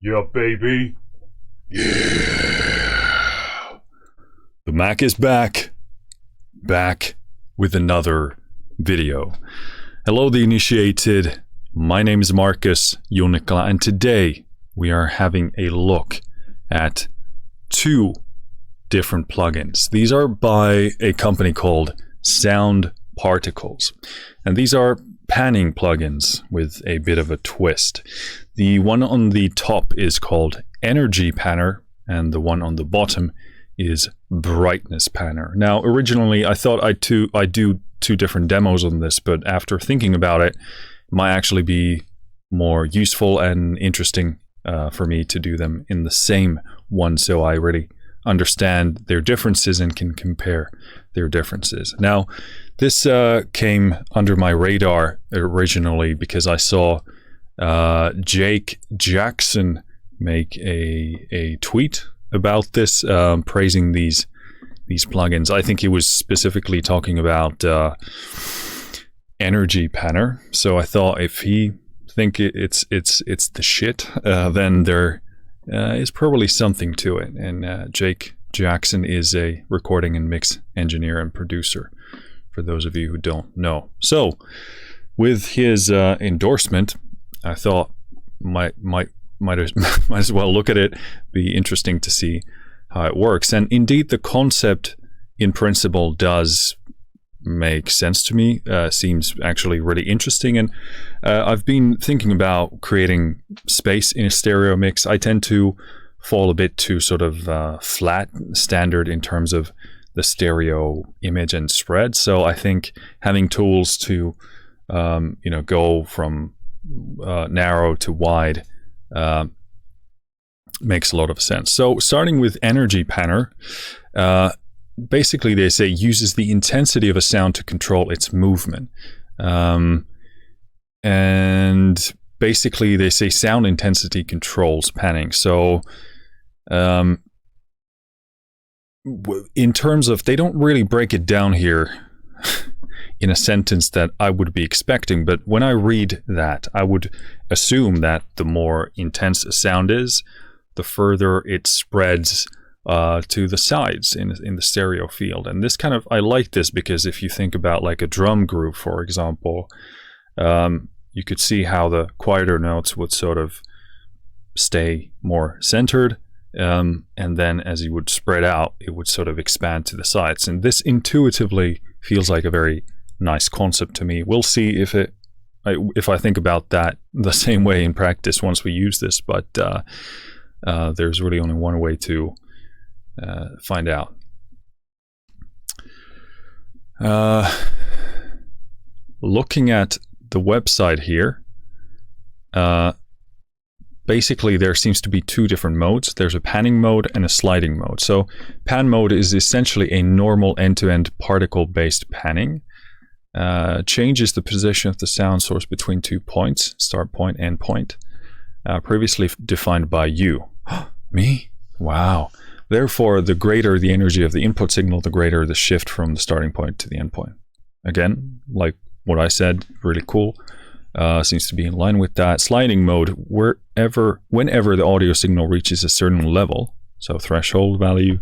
Yeah, baby. Yeah. The Mac is back. Back with another video. Hello, the initiated. My name is Marcus Junikala, and today we are having a look at two different plugins. These are by a company called Sound Particles, and these are panning plugins with a bit of a twist. The one on the top is called Energy Panner, and the one on the bottom is Brightness Panner. Now, originally I thought I'd do two different demos on this, but after thinking about it, it might actually be more useful and interesting for me to do them in the same one, so I really understand their differences and can compare their differences. Now, this came under my radar originally because I saw Jake Jackson make a tweet about this, praising these plugins. I think he was specifically talking about Energy Panner. So I thought if he think it's the shit, then there is probably something to it. And Jake Jackson is a recording and mix engineer and producer, for those of you who don't know. So with his endorsement, I thought might as well look at it. Be interesting to see how it works. And indeed, the concept in principle does make sense to me. Seems actually really interesting. And I've been thinking about creating space in a stereo mix. I tend to fall a bit too sort of flat standard in terms of the stereo image and spread. So I think having tools to go from narrow to wide makes a lot of sense. So starting with Energy Panner, basically they say uses the intensity of a sound to control its movement. And basically they say sound intensity controls panning. So in terms of, they don't really break it down here in a sentence that I would be expecting, but when I read that, I would assume that the more intense a sound is, the further it spreads to the sides in the stereo field. And this kind of, I like this because if you think about like a drum group, for example, you could see how the quieter notes would sort of stay more centered, and then as you would spread out, it would sort of expand to the sides. And this intuitively feels like a very nice concept to me. We'll see if I think about that the same way in practice once we use this, but there's really only one way to find out. Looking at the website here, basically there seems to be two different modes. There's a panning mode and a sliding mode. So pan mode is essentially a normal end-to-end particle-based panning. Changes the position of the sound source between 2 points, start point, end point, previously defined by you. Me? Wow. Therefore, the greater the energy of the input signal, the greater the shift from the starting point to the end point. Again, like what I said, really cool. Seems to be in line with that. Sliding mode, whenever the audio signal reaches a certain level, so threshold value,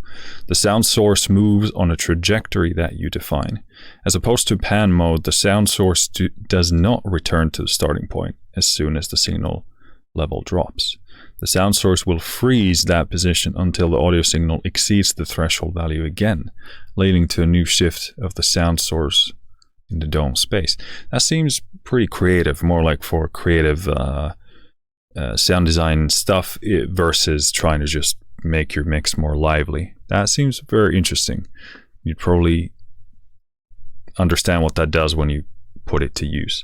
the sound source moves on a trajectory that you define. As opposed to pan mode, the sound source does not return to the starting point as soon as the signal level drops. The sound source will freeze that position until the audio signal exceeds the threshold value again, leading to a new shift of the sound source in the dome space. That seems pretty creative, more like for creative sound design stuff versus trying to just make your mix more lively. That seems very interesting. You'd probably understand what that does when you put it to use.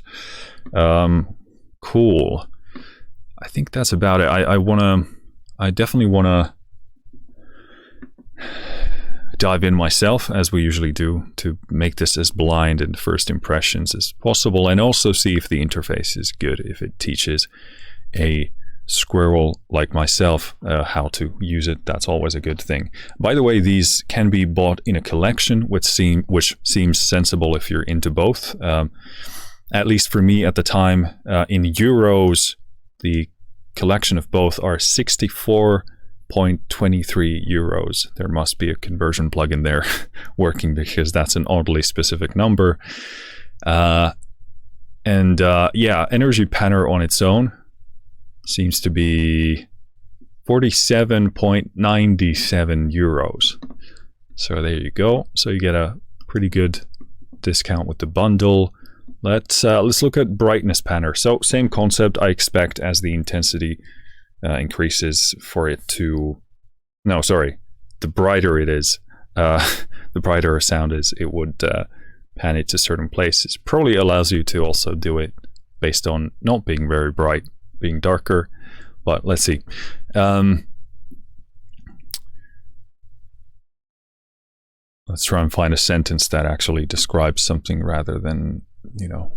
Cool. I think that's about it. I definitely wanna dive in myself, as we usually do, to make this as blind and first impressions as possible, and also see if the interface is good, if it teaches a squirrel like myself how to use it. That's always a good thing. By the way, these can be bought in a collection, which seems sensible if you're into both. At least for me at the time, in euros, the collection of both are 64.23 euros. There must be a conversion plugin there working, because that's an oddly specific number. Yeah, Energy Panner on its own seems to be 47.97 euros. So there you go. So you get a pretty good discount with the bundle. Let's look at Brightness Panner. So same concept. I expect as the intensity increases for it to, no, sorry, the brighter it is, the brighter a sound is, it would pan it to certain places. Probably allows you to also do it based on not being very bright, being darker, but let's see. Let's try and find a sentence that actually describes something rather than, you know,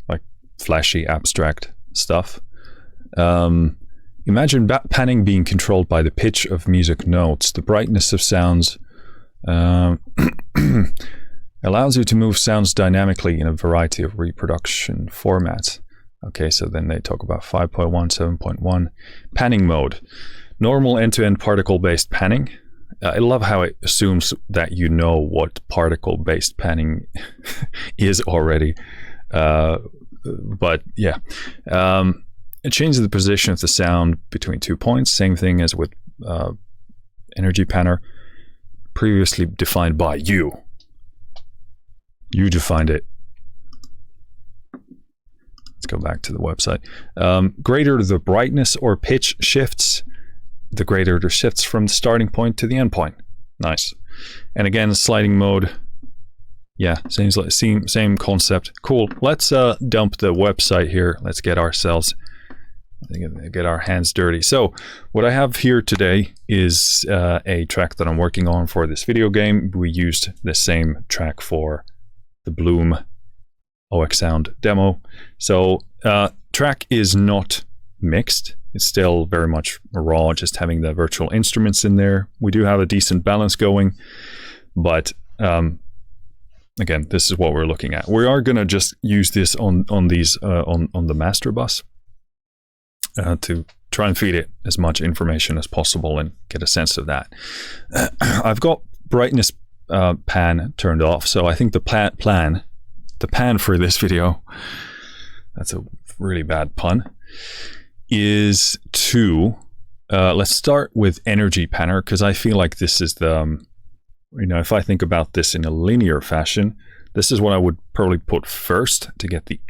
like flashy abstract stuff. Imagine panning being controlled by the pitch of music notes, the brightness of sounds, allows you to move sounds dynamically in a variety of reproduction formats. Okay, so then they talk about 5.1, 7.1. Panning mode. Normal end-to-end particle-based panning. I love how it assumes that you know what particle-based panning is already. But yeah. It changes the position of the sound between 2 points. Same thing as with Energy Panner. Previously defined by you. You defined it. Let's go back to the website. Greater the brightness or pitch shifts, the greater the shifts from the starting point to the end point. Nice. And again, sliding mode. Yeah, same concept. Cool. Let's dump the website here. Let's get ourselves, get our hands dirty. So what I have here today is a track that I'm working on for this video game. We used the same track for the Bloom OX Sound demo. So track is not mixed. It's still very much raw, just having the virtual instruments in there. We do have a decent balance going, but again, this is what we're looking at. We are gonna just use this on the master bus to try and feed it as much information as possible and get a sense of that. I've got brightness pan turned off, so I think the pan for this video, that's a really bad pun, is to let's start with Energy Panner, because I feel like this is the if I think about this in a linear fashion, this is what I would probably put first to get the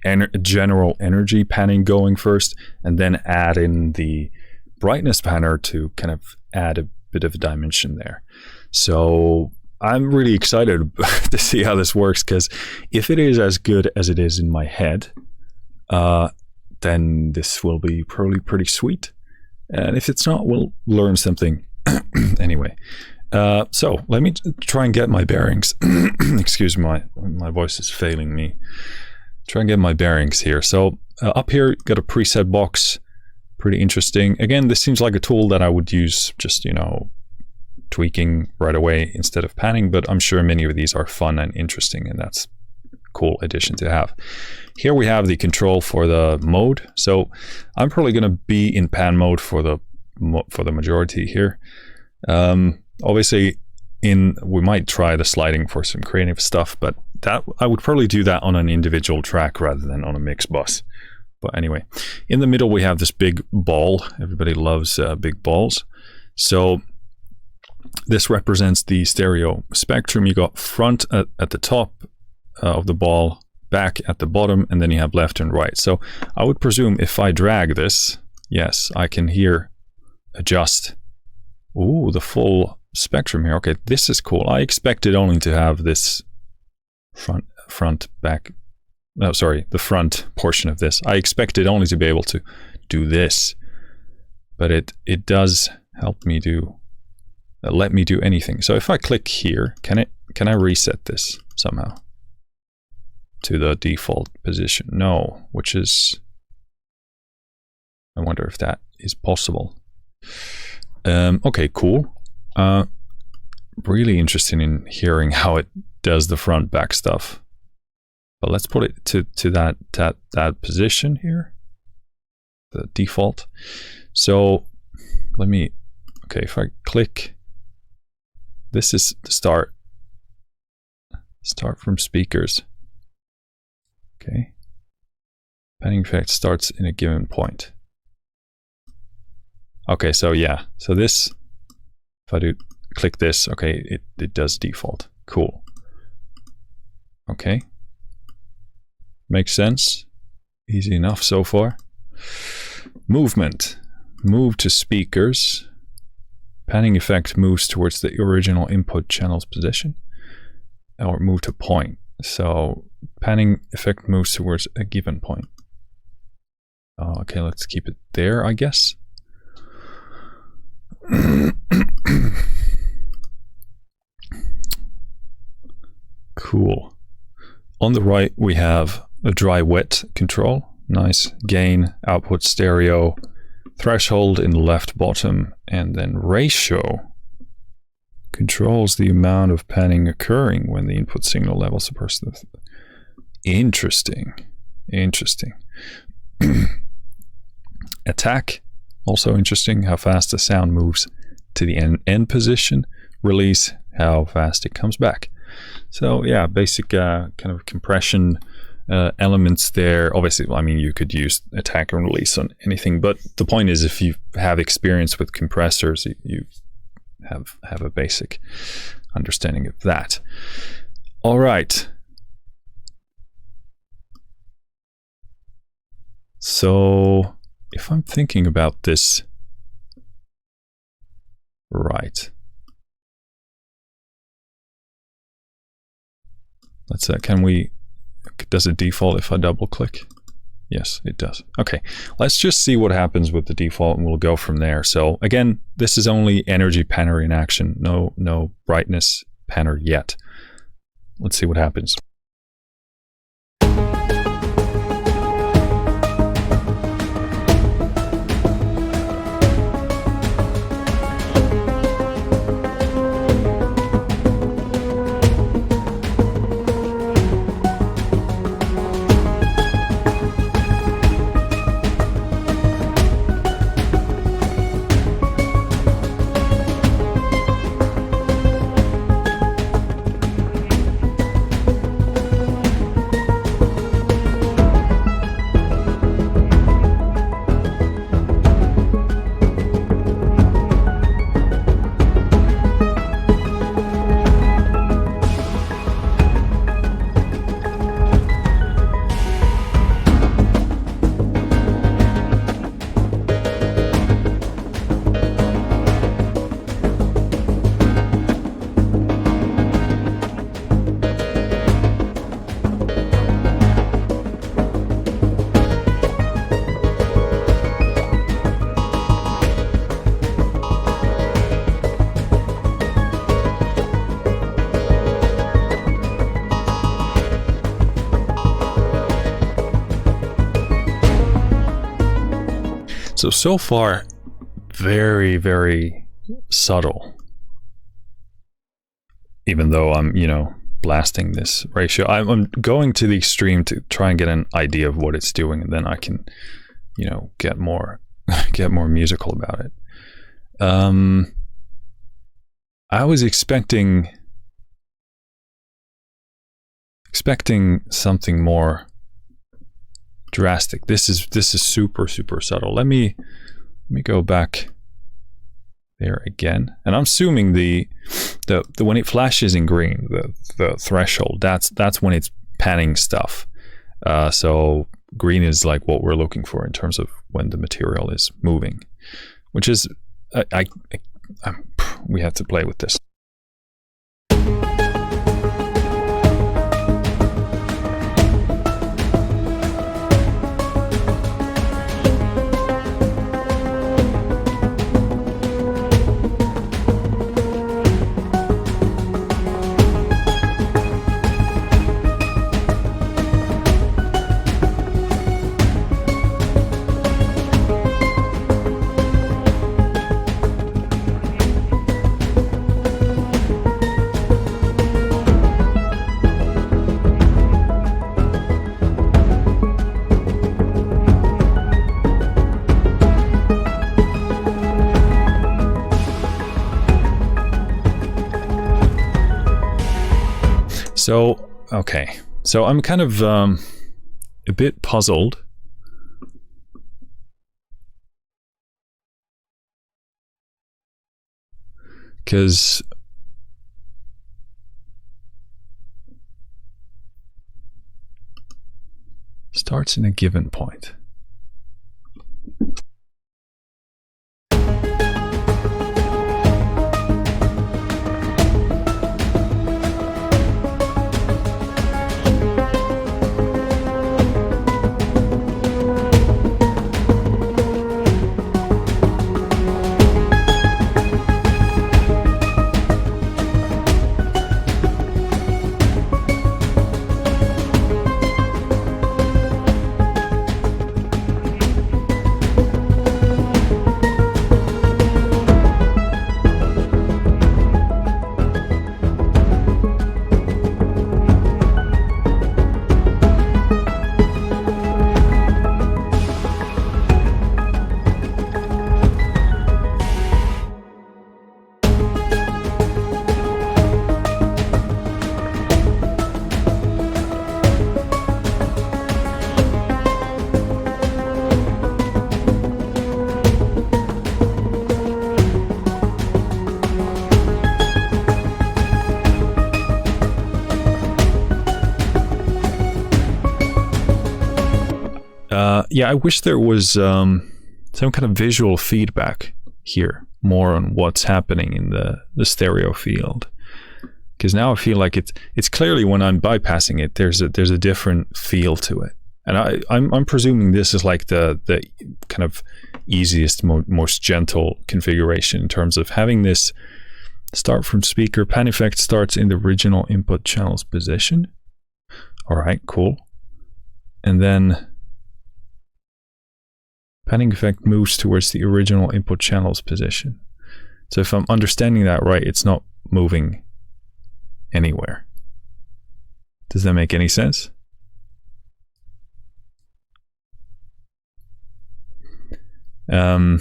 general energy panning going first, and then add in the brightness panner to kind of add a bit of a dimension there. So I'm really excited to see how this works, because if it is as good as it is in my head, then this will be probably pretty sweet. And if it's not, we'll learn something anyway. So let me try and get my bearings. Excuse me, my voice is failing me. Try and get my bearings here. So up here, got a preset box. Pretty interesting. Again, this seems like a tool that I would use just, tweaking right away instead of panning, but I'm sure many of these are fun and interesting, and that's a cool addition to have. Here we have the control for the mode. So I'm probably going to be in pan mode for the majority here. Obviously, we might try the sliding for some creative stuff, but that I would probably do that on an individual track rather than on a mix bus. But anyway, in the middle we have this big ball. Everybody loves big balls. So this represents the stereo spectrum. You got front at the top of the ball, back at the bottom, and then you have left and right. So I would presume if I drag this, yes, I can here adjust. Ooh, the full spectrum here. Okay, this is cool. I expected only to have this the front portion of this. I expected only to be able to do this, but it does help me do, let me do anything. So if I click here, can I reset this somehow to the default position? No, which is, I wonder if that is possible. Okay, cool. Really interested in hearing how it does the front back stuff. But let's put it to that position here. the default. So let me, okay, if I click, this is the start from speakers. Okay. Panning effect starts in a given point. Okay, so yeah, so this, if I do click this, okay, it does default. Cool. Okay. Makes sense. Easy enough so far. Movement. Move to speakers. Panning effect moves towards the original input channel's position. Or move to point. So panning effect moves towards a given point. Okay, let's keep it there, I guess. Cool. On the right, we have a dry wet control. Nice. Gain, output stereo, threshold in the left bottom, and then ratio controls the amount of panning occurring when the input signal levels approach the... Interesting. Interesting. Attack, also interesting, how fast the sound moves to the end position. Release, how fast it comes back. So yeah, basic kind of compression elements there. Obviously, I mean, you could use attack and release on anything, but the point is, if you have experience with compressors, you have a basic understanding of that. All right. So if I'm thinking about this right, let's does it default if I double click? Yes, it does. Okay, let's just see what happens with the default and we'll go from there. So again, this is only energy panner in action, no brightness panner yet. Let's see what happens. So far, very, very subtle. Even though I'm, blasting this ratio. I'm going to the extreme to try and get an idea of what it's doing, and then I can, get more musical about it. I was expecting something more drastic. This is super subtle. Let me go back there again, and I'm assuming the when it flashes in green, the threshold, that's when it's panning stuff. So green is like what we're looking for in terms of when the material is moving, which is we have to play with this. So, okay. So I'm kind of a bit puzzled. Because starts in a given point. Yeah, I wish there was some kind of visual feedback here, more on what's happening in the stereo field. Because now I feel like it's clearly, when I'm bypassing it, there's a different feel to it, and I'm presuming this is like the kind of easiest, most gentle configuration in terms of having this start from speaker. Pan effect starts in the original input channel's position. All right, cool, and then panning effect moves towards the original input channel's position. So if I'm understanding that right, it's not moving anywhere. Does that make any sense? But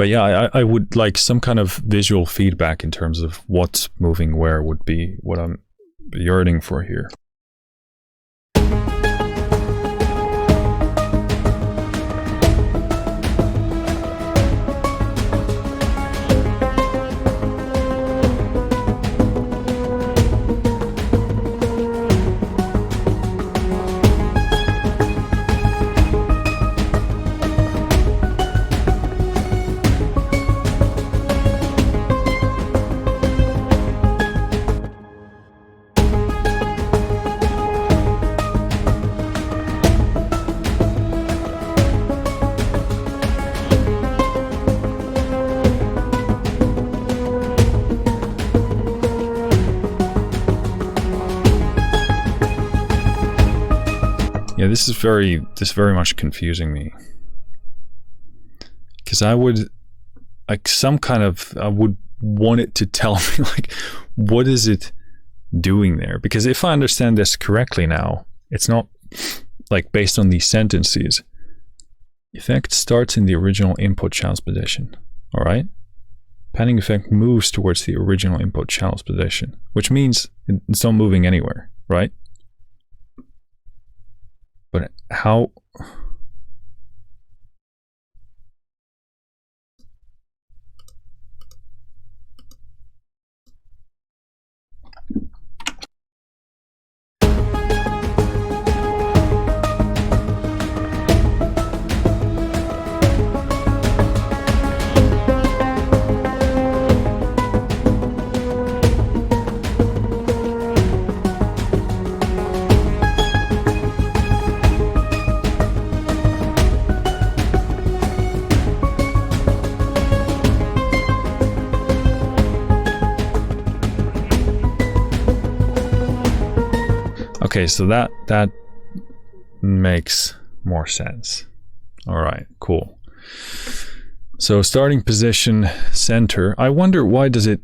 yeah, I would like some kind of visual feedback in terms of what's moving where would be what I'm yearning for here. Yeah, this is very much confusing me, because I would like some kind of, I would want it to tell me like what is it doing there, because if I understand this correctly now, it's not like based on these sentences. Effect starts in the original input channel's position. All right, panning effect moves towards the original input channel's position, which means it's not moving anywhere, right? But how? Okay, so that makes more sense. All right, cool. So starting position center. I wonder what does it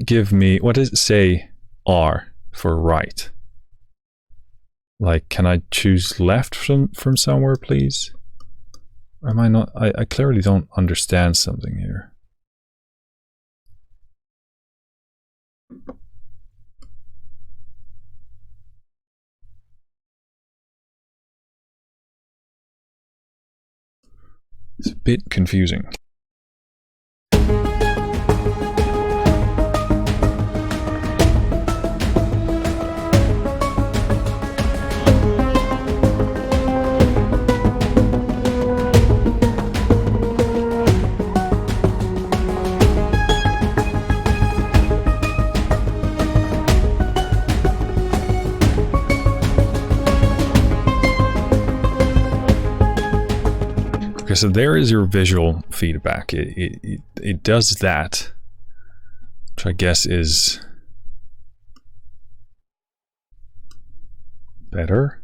give me? What does it say R for right? Like, can I choose left from somewhere, please? Or am I not? I clearly don't understand something here. It's a bit confusing. Okay, so there is your visual feedback. It does that, which I guess is better.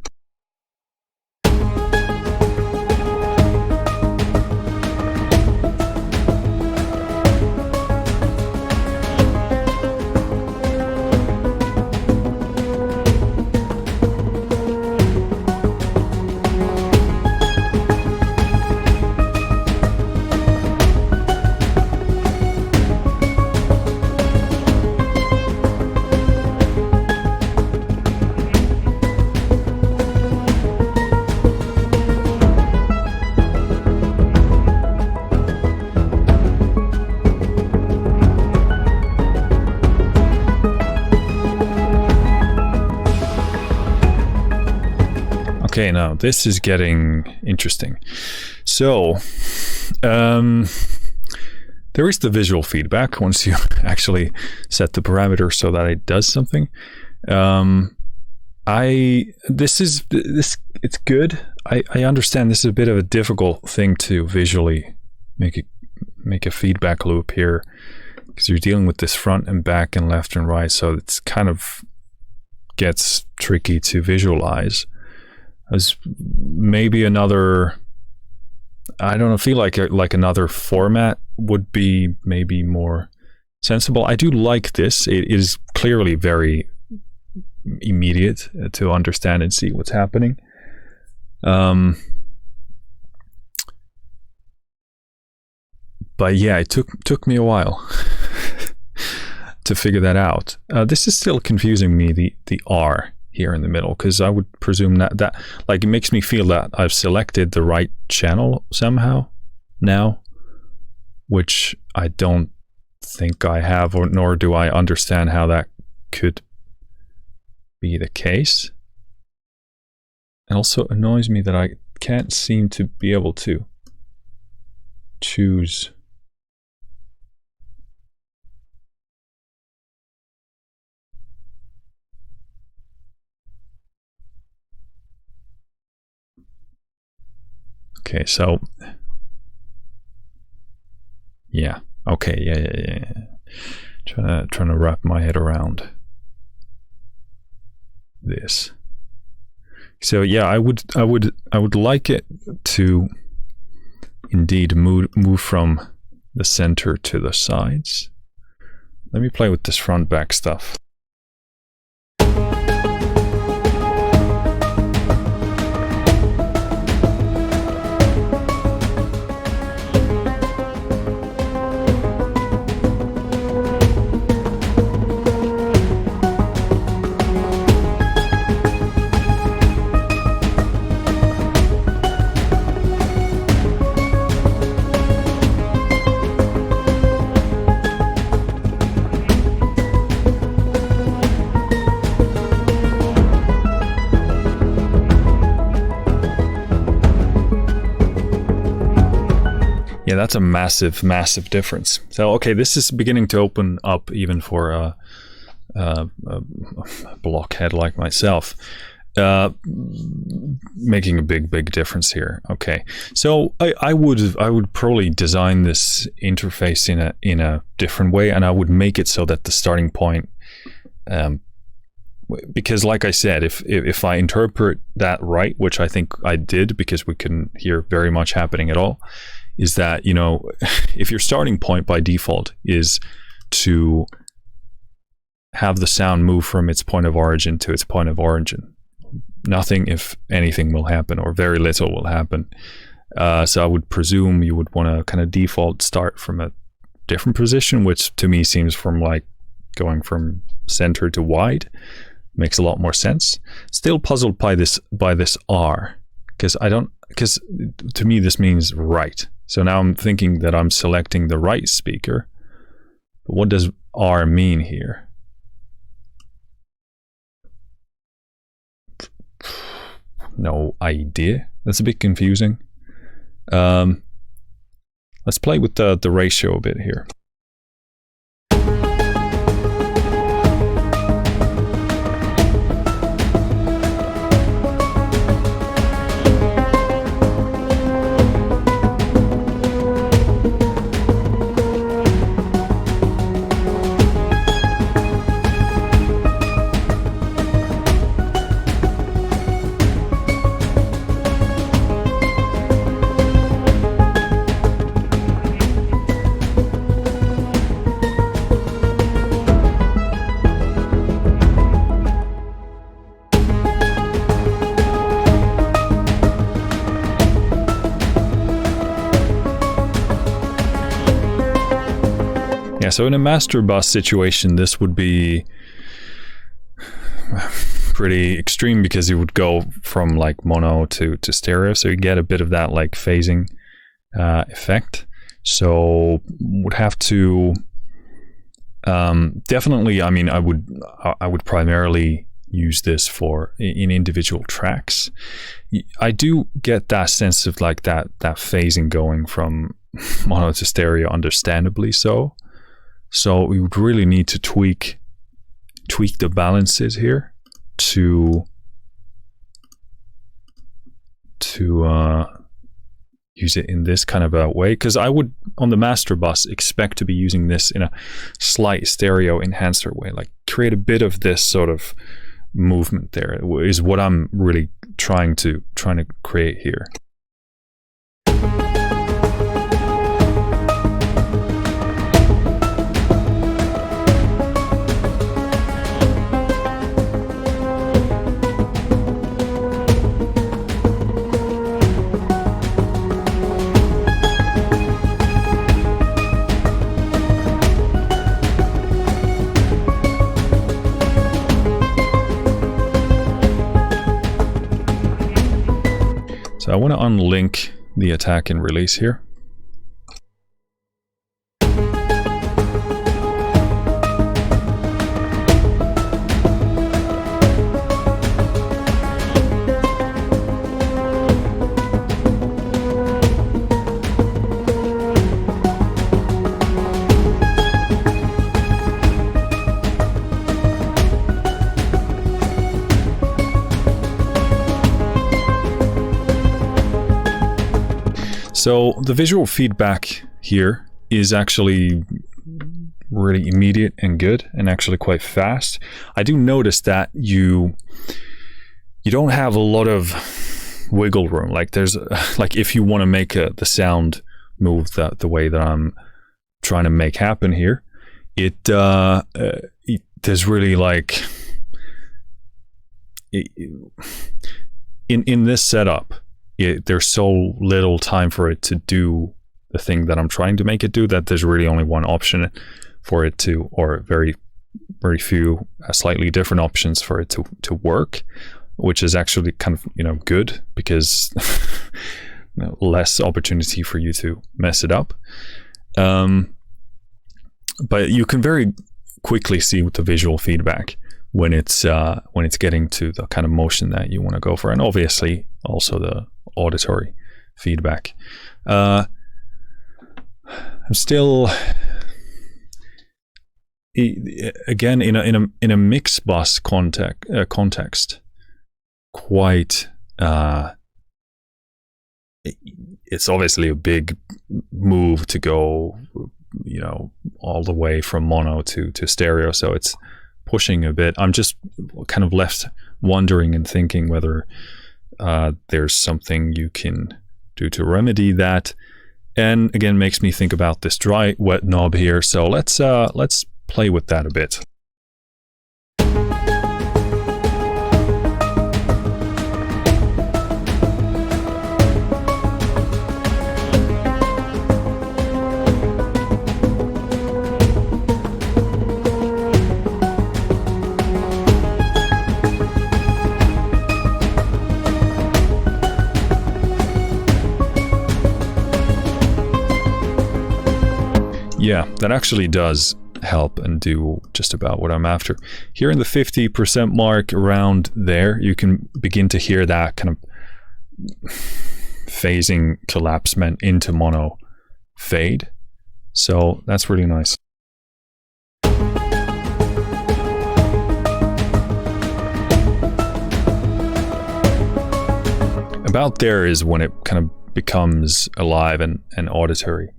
Okay, now this is getting interesting. So, there is the visual feedback once you actually set the parameter so that it does something. It's good. I understand this is a bit of a difficult thing to visually make a feedback loop here, because you're dealing with this front and back and left and right, so it's kind of gets tricky to visualize. As maybe another, I don't know, feel like another format would be maybe more sensible. I do like this. It is clearly very immediate to understand and see what's happening. But yeah, it took me a while to figure that out. This is still confusing me, the R here in the middle, because I would presume that like it makes me feel that I've selected the right channel somehow now, which I don't think I have, or nor do I understand how that could be the case. It also annoys me that I can't seem to be able to choose. Okay, so yeah, okay, yeah. Trying to wrap my head around this. So yeah, I would like it to indeed move from the center to the sides. Let me play with this front back stuff. Yeah, that's a massive difference. So, okay, this is beginning to open up even for a blockhead like myself, making a big difference here. Okay, so I would probably design this interface in a different way, and I would make it so that the starting point, because like I said, if I interpret that right, which I think I did, because we couldn't hear very much happening at all, is that, you know, if your starting point by default is to have the sound move from its point of origin to its point of origin, nothing, if anything, will happen, or very little will happen. So I would presume you would want to kind of default start from a different position, which to me seems from like going from center to wide. Makes a lot more sense. Still puzzled by this R, because to me this means right. So now I'm thinking that I'm selecting the right speaker. But what does R mean here? No idea. That's a bit confusing. Let's play with the ratio a bit here. Yeah, so in a master bus situation, this would be pretty extreme because you would go from like mono to stereo, so you get a bit of that like phasing effect. So would have to definitely. I mean, I would primarily use this for in individual tracks. I do get that sense of like that phasing going from mono to stereo, understandably so. So we would really need to tweak the balances here to use it in this kind of a way, because I would on the master bus expect to be using this in a slight stereo enhancer way, like create a bit of this sort of movement there is what I'm really trying to create here. So I want to unlink the attack and release here. So the visual feedback here is actually really immediate and good, and actually quite fast. I do notice that you don't have a lot of wiggle room. Like there's like if you want to make the sound move the way that I'm trying to make happen here, there's really like in this setup. There's so little time for it to do the thing that I'm trying to make it do that there's really only one option for it to, or very, very few slightly different options for it to work, which is actually kind of, good because less opportunity for you to mess it up. But you can very quickly see with the visual feedback when it's getting to the kind of motion that you want to go for, and obviously also the auditory feedback. I'm still, again, in a mix bus context, quite. It's obviously a big move to go, all the way from mono to stereo. So it's pushing a bit. I'm just kind of left wondering and thinking whether there's something you can do to remedy that. And again, makes me think about this dry wet knob here. So let's play with that a bit. Yeah, that actually does help and do just about what I'm after. Here in the 50% mark, around there, you can begin to hear that kind of phasing collapsement into mono fade. So that's really nice. About there is when it kind of becomes alive and auditory.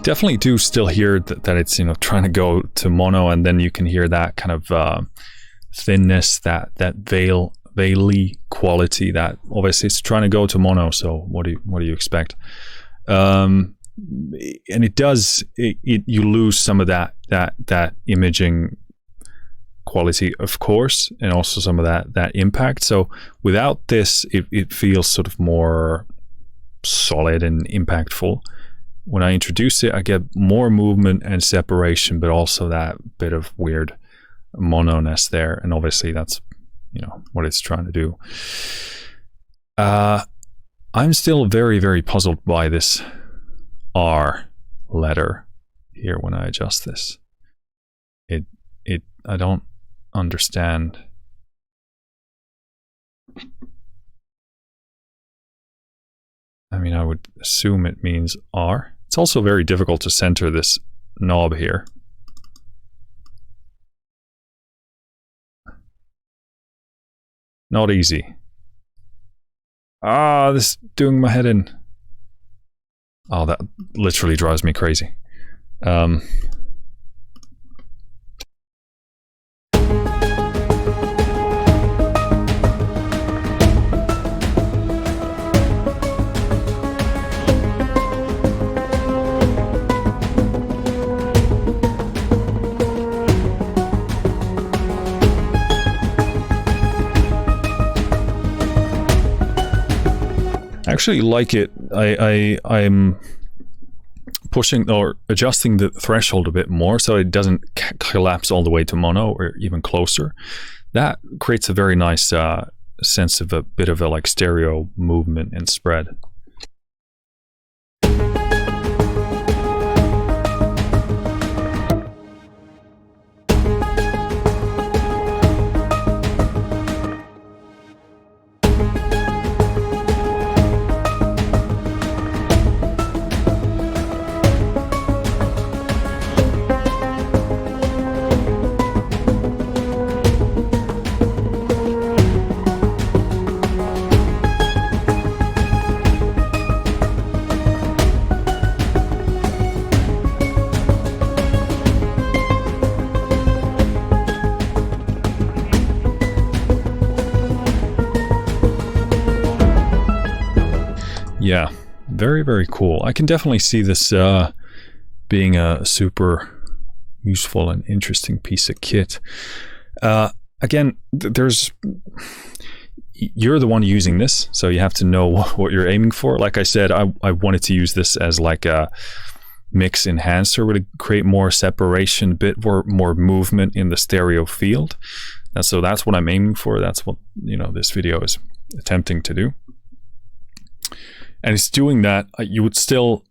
Definitely do still hear that it's, you know, trying to go to mono, and then you can hear that kind of thinness, that veil-y quality that obviously it's trying to go to mono. So what do you expect? And it does, you lose some of that imaging quality, of course, and also some of that impact. So without this, it feels sort of more solid and impactful. When I introduce it, I get more movement and separation, but also that bit of weird mono-ness there. And obviously that's, you know, what it's trying to do. I'm still very, very puzzled by this R letter here when I adjust this. I don't understand. I mean, I would assume it means R. It's also very difficult to center this knob here. Not easy. Ah, this is doing my head in. Oh, that literally drives me crazy. I actually like it. I'm pushing or adjusting the threshold a bit more so it doesn't collapse all the way to mono or even closer. That creates a very nice sense of a bit of a like stereo movement and spread. Yeah, very, very cool. I can definitely see this being a super useful and interesting piece of kit. Again, you're the one using this, so you have to know what you're aiming for. Like I said, I wanted to use this as like a mix enhancer to create more separation, a bit more movement in the stereo field. And so that's what I'm aiming for. That's what, you know, this video is attempting to do. And it's doing that. You would still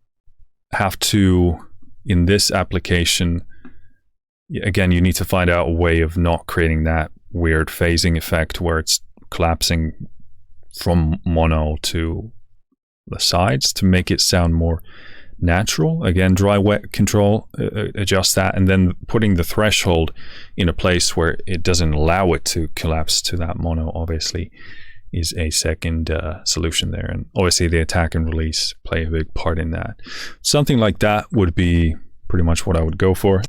have to, in this application, again, you need to find out a way of not creating that weird phasing effect where it's collapsing from mono to the sides to make it sound more natural. Again, dry wet control, adjust that, and then putting the threshold in a place where it doesn't allow it to collapse to that mono, obviously, is a second solution there. And obviously the attack and release play a big part in that. Something like that would be pretty much what I would go for.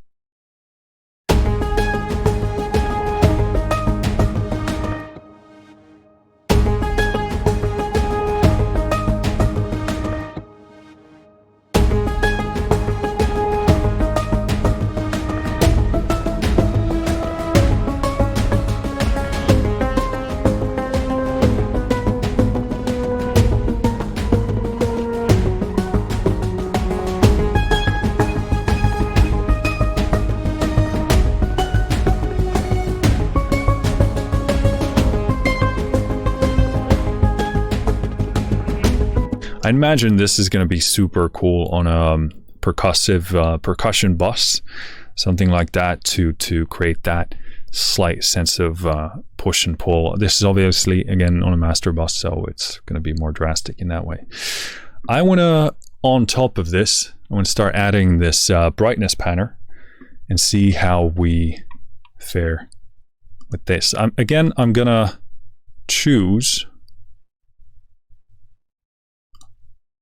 I imagine this is going to be super cool on a percussion bus, something like that, to create that slight sense of push and pull. This is obviously, again, on a master bus, so it's going to be more drastic in that way. I want to, on top of this, I want to start adding this brightness panner and see how we fare with this. I'm going to choose.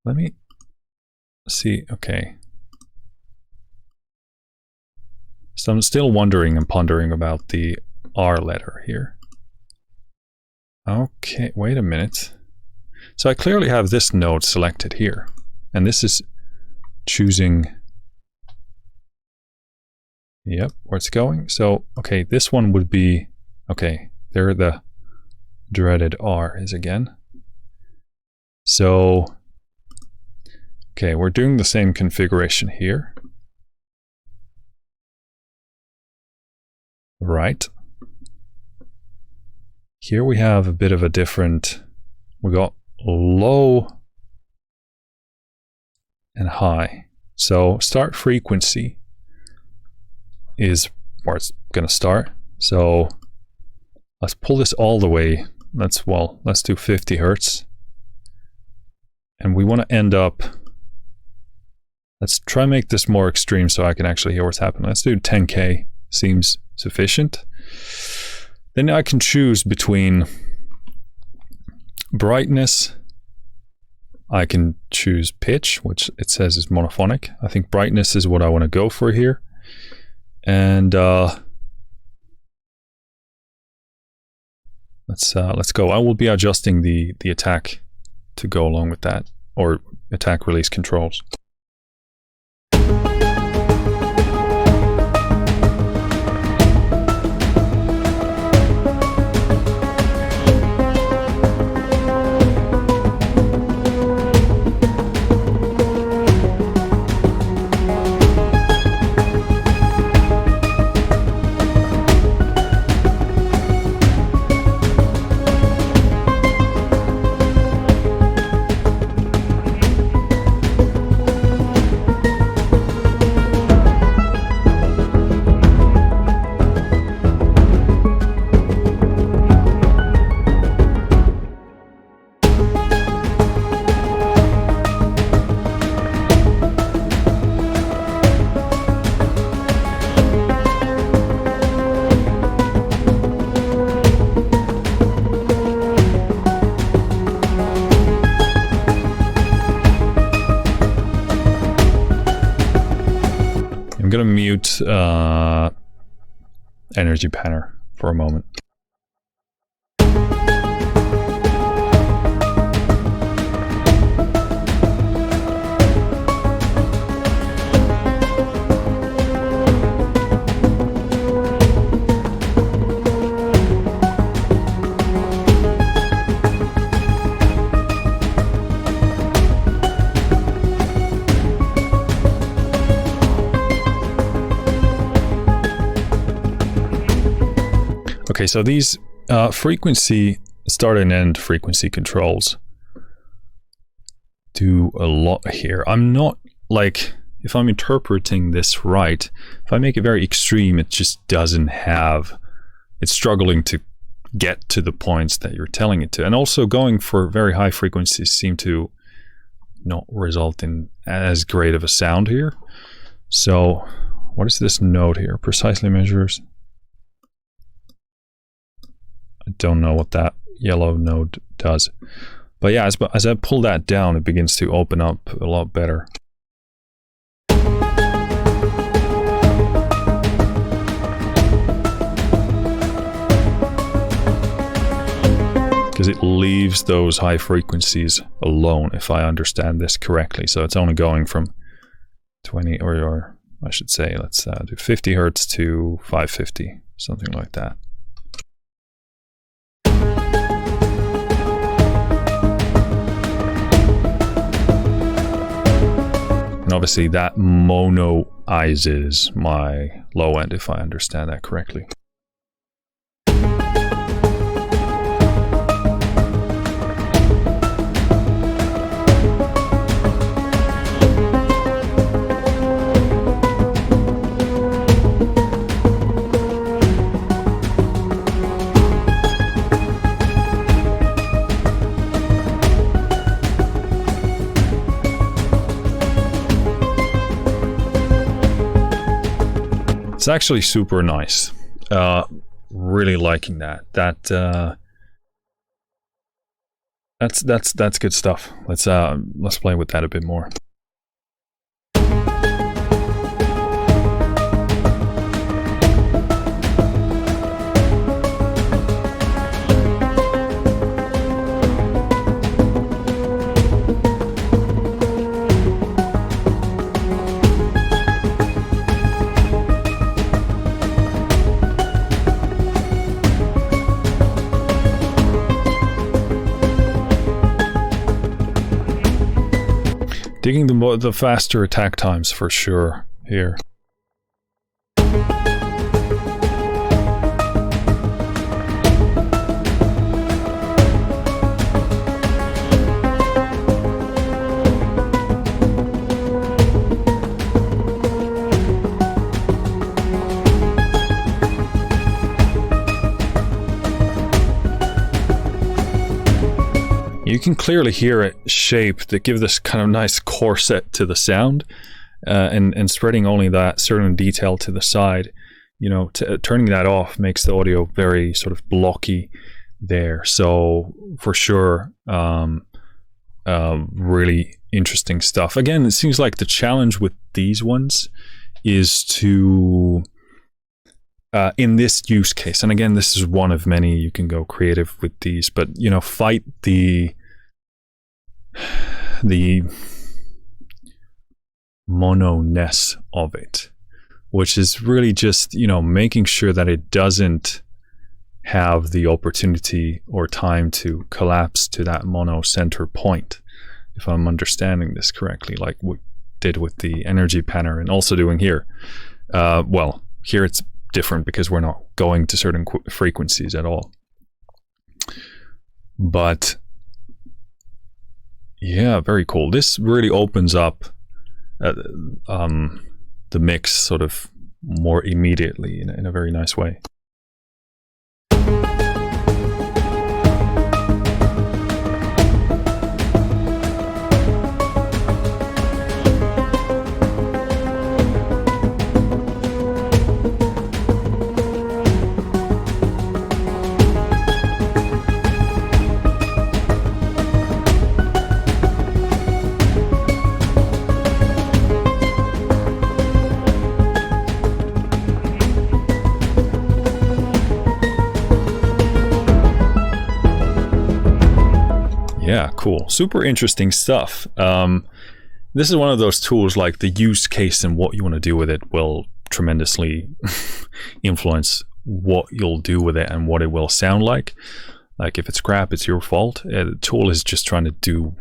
Let me see. Okay. So I'm still wondering and pondering about the R letter here. Okay, wait a minute. So I clearly have this node selected here, and this is choosing, yep, where it's going. So, okay, this one would be, okay, there the dreaded R is again. So, okay, we're doing the same configuration here. Right. Here we have a bit of a different, we got low and high. So start frequency is where it's going to start. So let's pull this all the way. Let's do 50 Hertz. And we want to end up, let's try and make this more extreme so I can actually hear what's happening. Let's do 10K. Seems sufficient. Then I can choose between brightness. I can choose pitch, which it says is monophonic. I think brightness is what I want to go for here. And let's go. I will be adjusting the attack to go along with that, or attack release controls. I'm going to mute Energy Panner for a moment. Okay, so these frequency start and end frequency controls do a lot here. I'm not, like, if I'm interpreting this right, if I make it very extreme, it just doesn't have, it's struggling to get to the points that you're telling it to. And also going for very high frequencies seem to not result in as great of a sound here. So what is this node here? Precisely measures. I don't know what that yellow node does. But yeah, as I pull that down, it begins to open up a lot better. Because it leaves those high frequencies alone, if I understand this correctly. So it's only going from 20, or I should say, let's do 50 Hertz to 550, something like that. And obviously that monoizes my low end, if I understand that correctly. It's actually super nice. Really liking that. That's good stuff. Let's play with that a bit more. Digging the faster attack times for sure here. You can clearly hear it shape that give this kind of nice corset to the sound, and spreading only that certain detail to the side. You know, turning that off makes the audio very sort of blocky there. So for sure, really interesting stuff. Again, it seems like the challenge with these ones is to in this use case, and again, this is one of many, you can go creative with these, but you know, fight the mono-ness of it, which is really just, you know, making sure that it doesn't have the opportunity or time to collapse to that mono center point, if I'm understanding this correctly, like we did with the energy panner and also doing here. Well, here it's different because we're not going to certain frequencies at all. But yeah, very cool. This really opens up the mix sort of more immediately in a very nice way. Yeah, cool. Super interesting stuff. This is one of those tools, like the use case and what you want to do with it will tremendously influence what you'll do with it and what it will sound like. Like if it's crap, it's your fault. The tool is just trying to do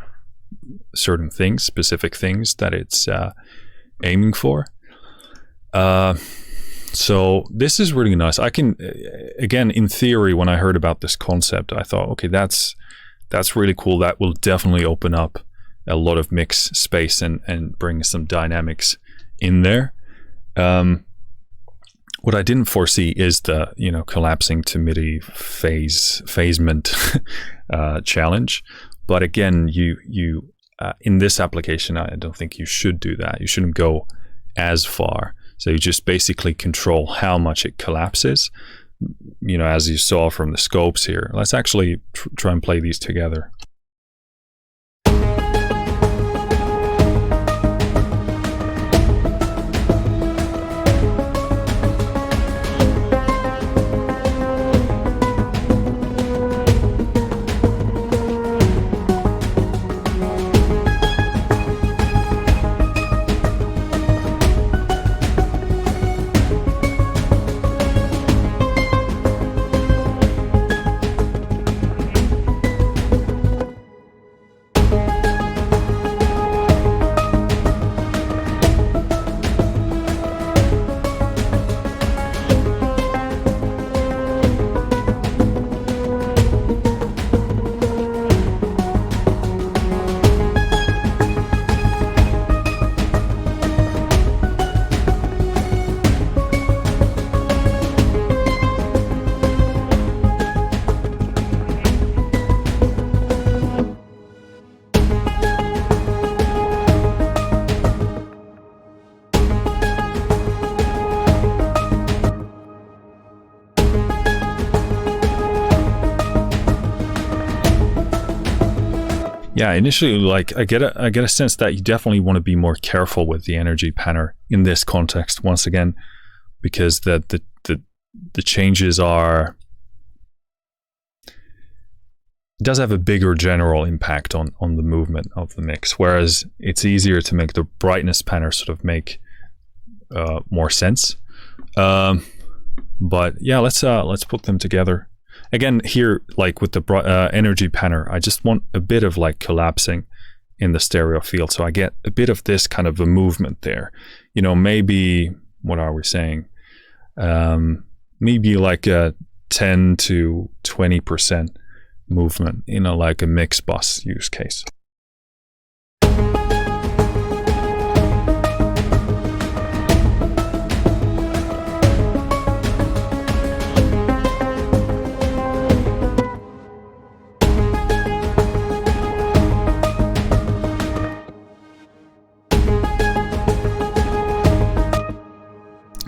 certain things, specific things that it's aiming for. So this is really nice. I can, again, in theory, when I heard about this concept, I thought, okay, that's really cool. That will definitely open up a lot of mix space and bring some dynamics in there. What I didn't foresee is the, you know, collapsing to MIDI phasement challenge. But again, you in this application, I don't think you should do that. You shouldn't go as far. So you just basically control how much it collapses. You know, as you saw from the scopes here. Let's actually try and play these together. Yeah, initially, like I get a sense that you definitely want to be more careful with the energy panner in this context once again, because the changes are, it does have a bigger general impact on the movement of the mix, whereas it's easier to make the brightness panner sort of make more sense. But yeah, let's put them together. Again, here, like with the energy panner, I just want a bit of like collapsing in the stereo field. So I get a bit of this kind of a movement there. You know, maybe, what are we saying? Maybe like a 10 to 20% movement in like a mix bus use case.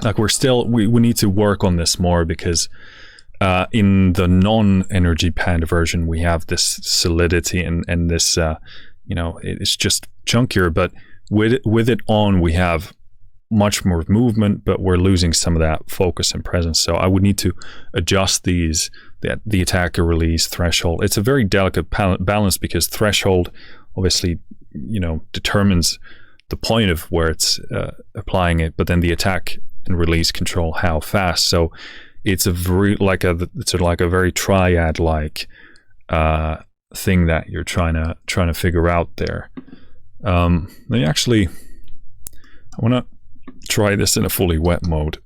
Like we need to work on this more, because in the non-energy panned version, we have this solidity and this, you know, it's just chunkier, but with it on, we have much more movement, but we're losing some of that focus and presence. So I would need to adjust these, the attacker release threshold. It's a very delicate balance, because threshold obviously, you know, determines the point of where it's applying it, but then the attack and release control how fast. So it's a very like a very triad like thing that you're trying to figure out there. Let me actually, I want to try this in a fully wet mode.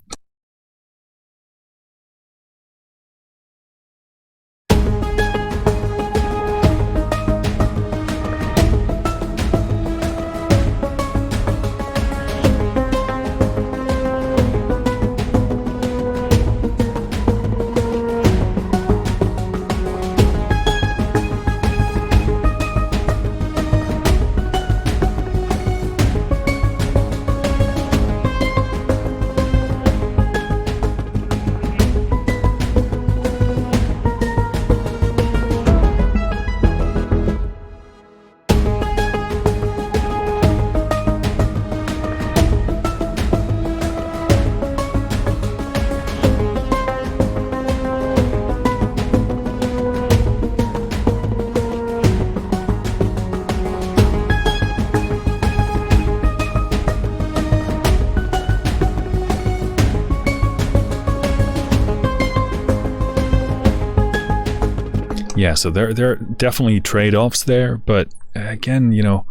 Yeah, so there are definitely trade-offs there, but again, you know,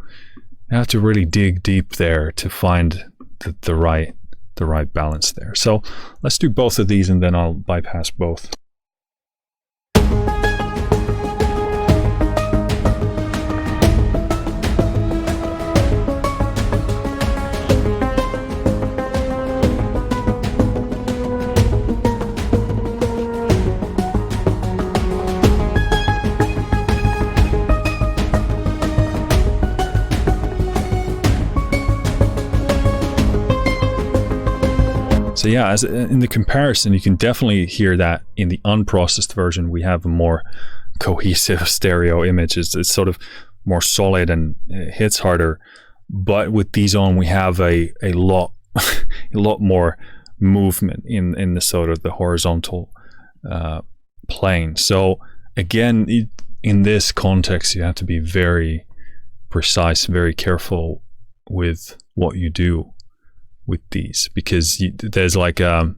you have to really dig deep there to find the right balance there. So let's do both of these, and then I'll bypass both. So yeah, as in the comparison, you can definitely hear that in the unprocessed version, we have a more cohesive stereo image. It's sort of more solid and it hits harder. But with these on, we have a lot a lot more movement in the sort of the horizontal plane. So again, in this context, you have to be very precise, very careful with what you do with these, because there's like a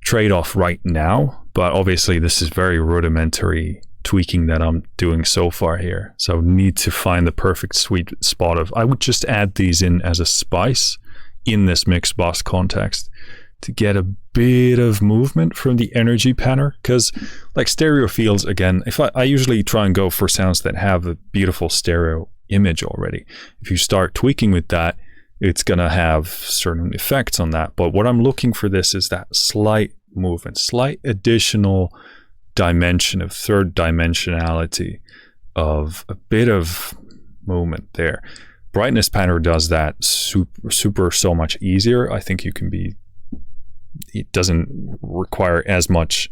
trade-off right now, but obviously this is very rudimentary tweaking that I'm doing so far here. So need to find the perfect sweet spot of, I would just add these in as a spice in this mix bus context to get a bit of movement from the energy panner, because like stereo fields, again, if I usually try and go for sounds that have a beautiful stereo image already. If you start tweaking with that, it's going to have certain effects on that. But what I'm looking for this is that slight movement, slight additional dimension of third dimensionality of a bit of movement there. Brightness panner does that super so much easier. I think you can be, it doesn't require as much,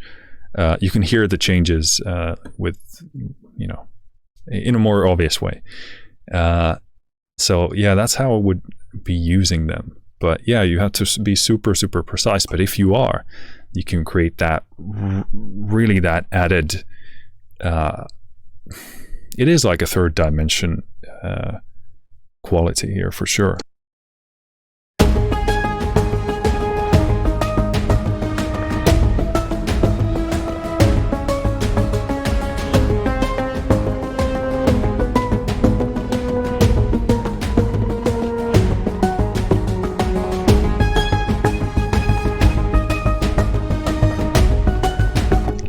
you can hear the changes with, you know, in a more obvious way. So yeah, that's how I would be using them. But yeah, you have to be super, super precise. But if you are, you can create that really that added, it is like a third dimension quality here for sure.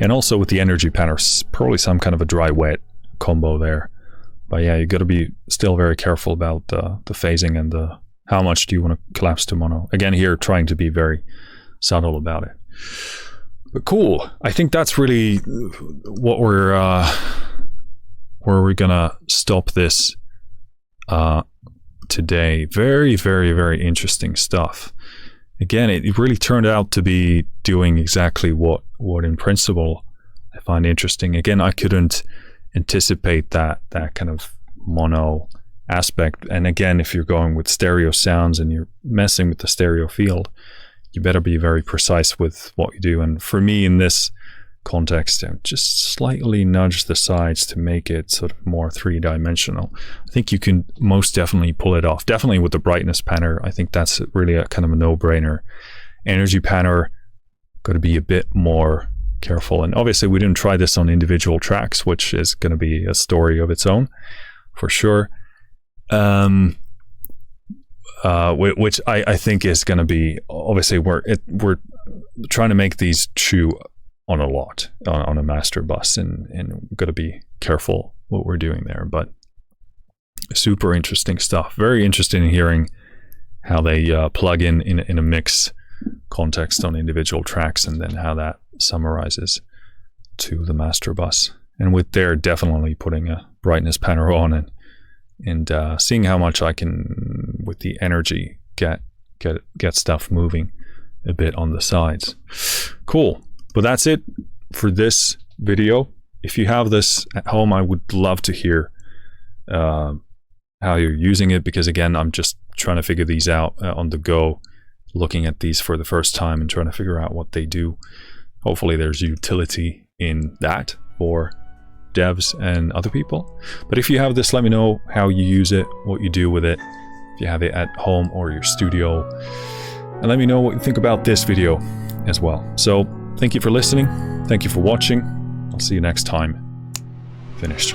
And also with the energy panel, probably some kind of a dry-wet combo there. But yeah, you got to be still very careful about the phasing and how much do you want to collapse to mono. Again, here trying to be very subtle about it. But cool. I think that's really what we're where we're gonna stop this today. Very, very, very interesting stuff. Again, it really turned out to be doing exactly what in principle I find interesting. Again, I couldn't anticipate that kind of mono aspect. And again, if you're going with stereo sounds and you're messing with the stereo field, you better be very precise with what you do. And for me in this context, just slightly nudge the sides to make it sort of more three-dimensional. I think you can most definitely pull it off. Definitely with the brightness panner, I think that's really a kind of a no-brainer. Energy panner, got to be a bit more careful. And obviously we didn't try this on individual tracks, which is going to be a story of its own for sure. Which I think is going to be, obviously we're trying to make these chew on a lot on a master bus, and we've got to be careful what we're doing there. But super interesting stuff. Very interested in hearing how they plug in a mix context on individual tracks, and then how that summarizes to the master bus. And with there definitely putting a brightness panner on and seeing how much I can with the energy get stuff moving a bit on the sides. Cool. But that's it for this video. If you have this at home, I would love to hear how you're using it, because again, I'm just trying to figure these out on the go, looking at these for the first time and trying to figure out what they do. Hopefully there's utility in that for devs and other people. But if you have this, let me know how you use it, what you do with it, if you have it at home or your studio, and let me know what you think about this video as well. So thank you for listening. Thank you for watching. I'll see you next time. Finished.